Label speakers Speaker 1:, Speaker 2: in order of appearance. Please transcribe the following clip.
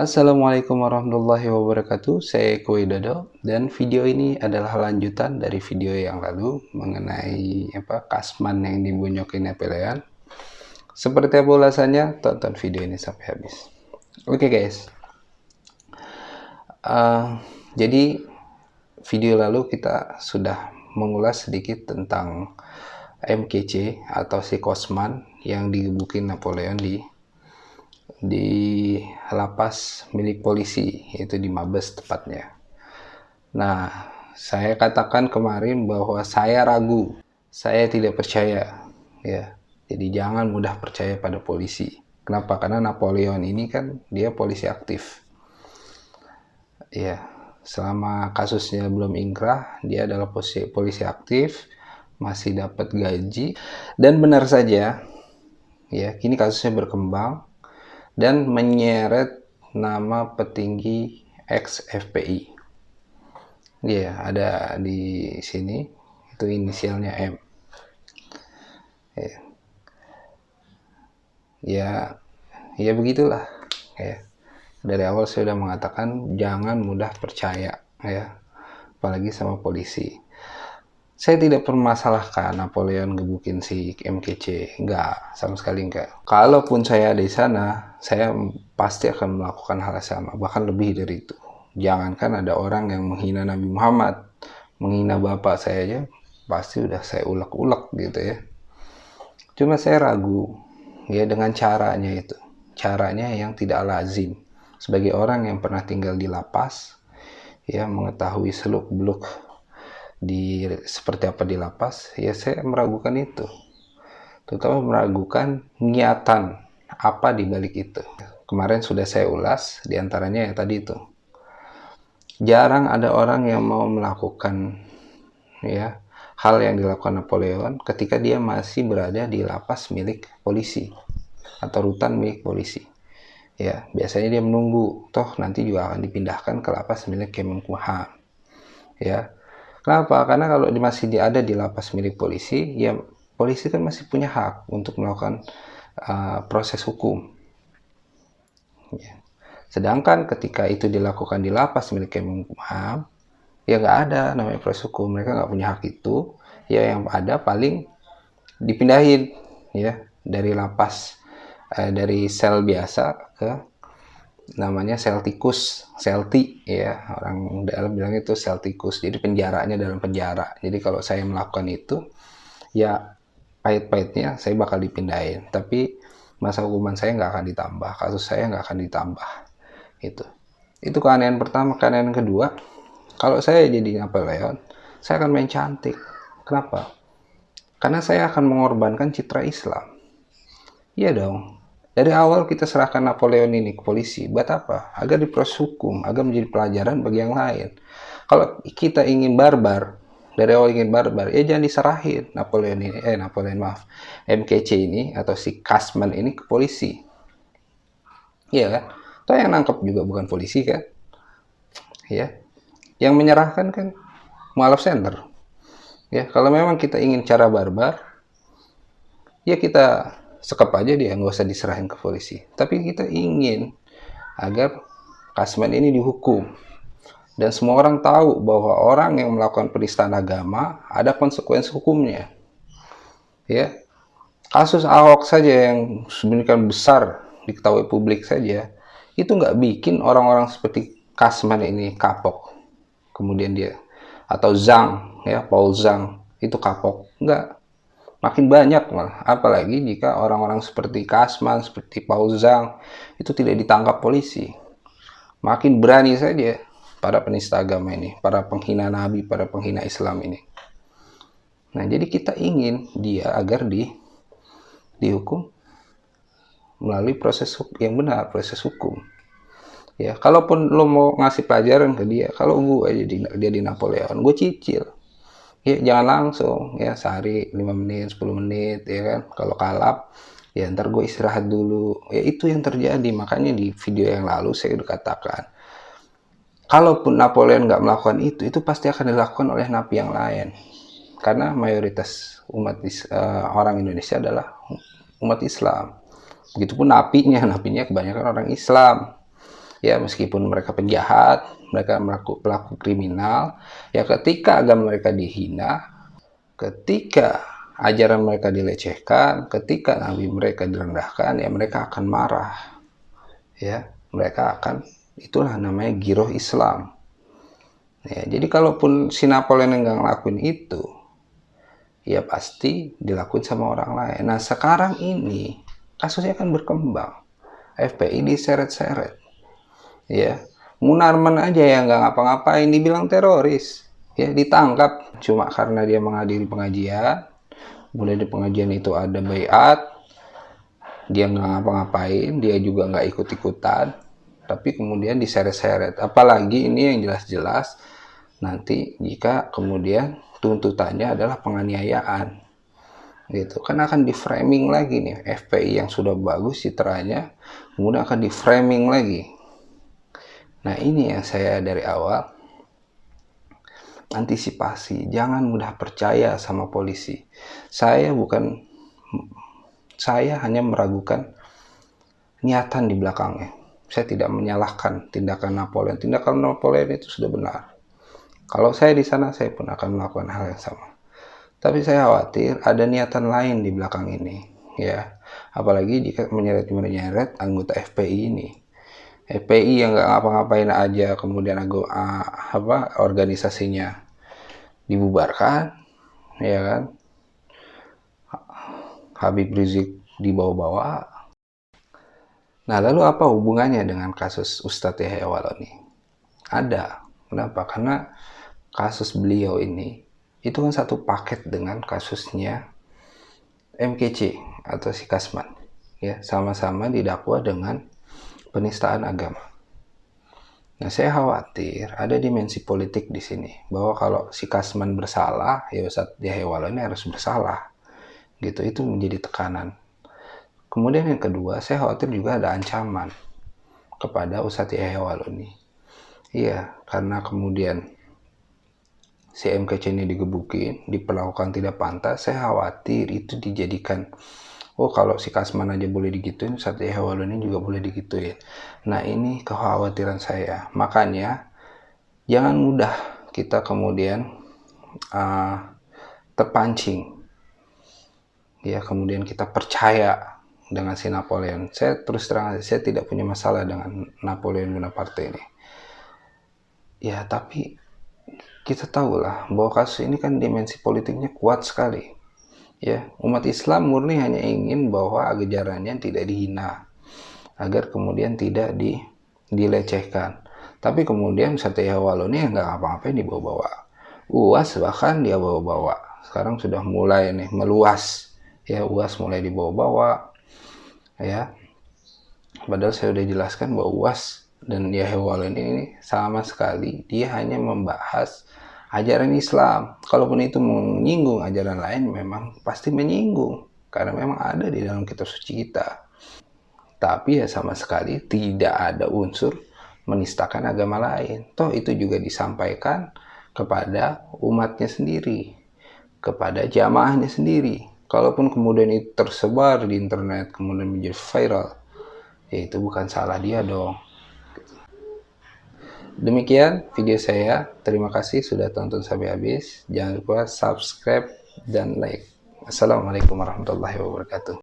Speaker 1: Assalamualaikum warahmatullahi wabarakatuh. Saya Eko Widodo dan video ini adalah lanjutan dari video yang lalu mengenai Kasman yang dibunyokin Napoleon. Seperti apa ulasannya? Tonton video ini sampai habis. Oke guys. Jadi video lalu kita sudah mengulas sedikit tentang MKC atau si Kosman yang digebukin Napoleon di lapas milik polisi, yaitu di Mabes tepatnya. Nah, saya katakan kemarin bahwa saya ragu, saya tidak percaya, ya. Jadi jangan mudah percaya pada polisi. Kenapa? Karena Napoleon ini kan dia polisi aktif. Ya, selama kasusnya belum ingkrah, dia adalah polisi aktif, masih dapat gaji, dan benar saja, ya, kini kasusnya berkembang dan menyeret nama petinggi ex-FPI. Ya, ada di sini, itu inisialnya M. Ya begitulah. Ya. Dari awal saya sudah mengatakan jangan mudah percaya, ya, apalagi sama polisi. Saya tidak permasalahkan Napoleon gebukin si MKC, enggak, sama sekali enggak. Kalaupun saya ada di sana, saya pasti akan melakukan hal yang sama, bahkan lebih dari itu. Jangankan ada orang yang menghina Nabi Muhammad, menghina bapak saya aja, pasti udah saya ulek-ulek gitu ya. Cuma saya ragu, ya, dengan caranya itu. Caranya yang tidak lazim. Sebagai orang yang pernah tinggal di lapas, ya, mengetahui seluk-beluk seperti apa di lapas, ya saya meragukan itu, terutama meragukan niatan apa di balik itu. Kemarin sudah saya ulas, diantaranya yang tadi itu, jarang ada orang yang mau melakukan, ya, hal yang dilakukan Napoleon ketika dia masih berada di lapas milik polisi atau rutan milik polisi. Ya, biasanya dia menunggu, toh nanti juga akan dipindahkan ke lapas milik Kemenkumham. Ya, kenapa? Karena kalau masih ada di lapas milik polisi, ya polisi kan masih punya hak untuk melakukan proses hukum. Ya. Sedangkan ketika itu dilakukan di lapas milik Kemenkumham, ya nggak ada namanya proses hukum. Mereka nggak punya hak itu. Ya yang ada paling dipindahin, ya, dari lapas, dari sel biasa ke namanya sel tikus, selti, ya, orang dalam bilang itu sel tikus. Jadi penjaranya dalam penjara. Jadi kalau saya melakukan itu, ya pahit-pahitnya saya bakal dipindahin, tapi masa hukuman saya nggak akan ditambah, kasus saya nggak akan ditambah. Itu keanehan pertama. Keanehan kedua, kalau saya jadi Napoleon, saya akan main cantik. Kenapa? Karena saya akan mengorbankan citra Islam. Iya dong. Dari awal kita serahkan Napoleon ini ke polisi. Buat apa? Agar diproses hukum, agar menjadi pelajaran bagi yang lain. Kalau kita ingin barbar, dari awal ingin barbar, ya jangan diserahin MKC ini atau si Kasman ini ke polisi. Iya kan? Toh yang nangkep juga bukan polisi kan? Ya. Yang menyerahkan kan mualaf center. Ya, kalau memang kita ingin cara barbar, ya kita sekap aja dia, nggak usah diserahin ke polisi. Tapi kita ingin agar Kasman ini dihukum. Dan semua orang tahu bahwa orang yang melakukan penistaan agama ada konsekuensi hukumnya. Ya, kasus Ahok saja yang sedemikian besar diketahui publik saja, itu nggak bikin orang-orang seperti Kasman ini kapok. Kemudian dia, atau Zhang, ya, Paul Zhang itu kapok. Nggak. Makin banyak malah, apalagi jika orang-orang seperti Kasman, seperti Paul Zhang itu tidak ditangkap polisi. Makin berani saja para penista agama ini, para penghina Nabi, para penghina Islam ini. Nah, jadi kita ingin dia agar dihukum melalui proses yang benar, proses hukum. Ya, kalaupun lo mau ngasih pelajaran ke dia, kalau gue dia di Napoleon, gue cicil. Ya, jangan langsung, ya, sehari 5 menit, 10 menit, ya kan. Kalau kalap, ya ntar gue istirahat dulu. Ya itu yang terjadi, makanya di video yang lalu saya udah katakan, kalaupun Napoleon nggak melakukan itu pasti akan dilakukan oleh napi yang lain. Karena mayoritas orang Indonesia adalah umat Islam. Begitupun napinya kebanyakan orang Islam. Ya, meskipun mereka penjahat, mereka pelaku kriminal, ya ketika agama mereka dihina, ketika ajaran mereka dilecehkan, ketika nabi mereka direndahkan, ya mereka akan marah. Ya, mereka akan, itulah namanya giroh Islam. Ya, jadi kalaupun si Napoleon yang nggak ngelakuin itu, ya pasti dilakuin sama orang lain. Nah, sekarang ini kasusnya kan berkembang. FPI diseret-seret. Ya, Munarman aja yang nggak ngapa-ngapain dibilang teroris. Ya, ditangkap cuma karena dia menghadiri pengajian. Mulai di pengajian itu ada bayat, dia nggak ngapa-ngapain, dia juga nggak ikut-ikutan, tapi kemudian diseret-seret. Apalagi ini yang jelas-jelas nanti jika kemudian tuntutannya adalah penganiayaan, gitu kan akan di framing lagi nih FPI yang sudah bagus citranya, kemudian akan di framing lagi. Nah, ini yang saya dari awal antisipasi, jangan mudah percaya sama polisi. Saya hanya meragukan niatan di belakangnya. Saya tidak menyalahkan tindakan Napoleon. Tindakan Napoleon itu sudah benar. Kalau saya di sana, saya pun akan melakukan hal yang sama. Tapi saya khawatir ada niatan lain di belakang ini, ya. Apalagi jika menyeret anggota FPI ini. FPI yang nggak ngapa-ngapain aja, kemudian organisasinya dibubarkan, ya kan? Habib Rizik dibawa-bawa. Nah, lalu apa hubungannya dengan kasus Ustadz Yahya Wahloni? Ada. Kenapa? Karena kasus beliau ini itu kan satu paket dengan kasusnya MKC atau si Kasman. Ya, sama-sama didakwa dengan penistaan agama. Nah, saya khawatir ada dimensi politik di sini, bahwa kalau si Kasman bersalah, ya Ustadz Yahya Wahloni harus bersalah. Gitu, itu menjadi tekanan. Kemudian yang kedua, saya khawatir juga ada ancaman kepada Ustadz Yahya Wahloni. Iya, karena kemudian si MKC ini digebukin, diperlakukan tidak pantas, saya khawatir itu dijadikan, oh kalau si Kasman aja boleh digituin, Ustadz Yahya Wahloni juga boleh digituin. Nah, ini kekhawatiran saya. Makanya jangan mudah kita kemudian terpancing, ya kemudian kita percaya dengan si Napoleon. Saya terus terang, saya tidak punya masalah dengan Napoleon Bonaparte ini. Ya, tapi kita tahulah bahwa kasus ini kan dimensi politiknya kuat sekali. Ya, umat Islam murni hanya ingin bahwa ajarannya tidak dihina, agar kemudian tidak dilecehkan. Tapi kemudian Satya Wahloni nggak ngapa-ngapain dibawa-bawa. UAS bahkan dia bawa-bawa. Sekarang sudah mulai nih meluas. Ya, UAS mulai dibawa-bawa. Ya, padahal saya sudah jelaskan bahwa UAS dan Yahya Wahloni ini sama sekali dia hanya membahas ajaran Islam. Kalaupun itu menyinggung ajaran lain, memang pasti menyinggung, karena memang ada di dalam kitab suci kita. Tapi ya sama sekali tidak ada unsur menistakan agama lain. Toh itu juga disampaikan kepada umatnya sendiri, kepada jamaahnya sendiri. Kalaupun kemudian itu tersebar di internet, kemudian menjadi viral, ya itu bukan salah dia dong. Demikian video saya. Terima kasih sudah tonton sampai habis. Jangan lupa subscribe dan like. Assalamualaikum warahmatullahi wabarakatuh.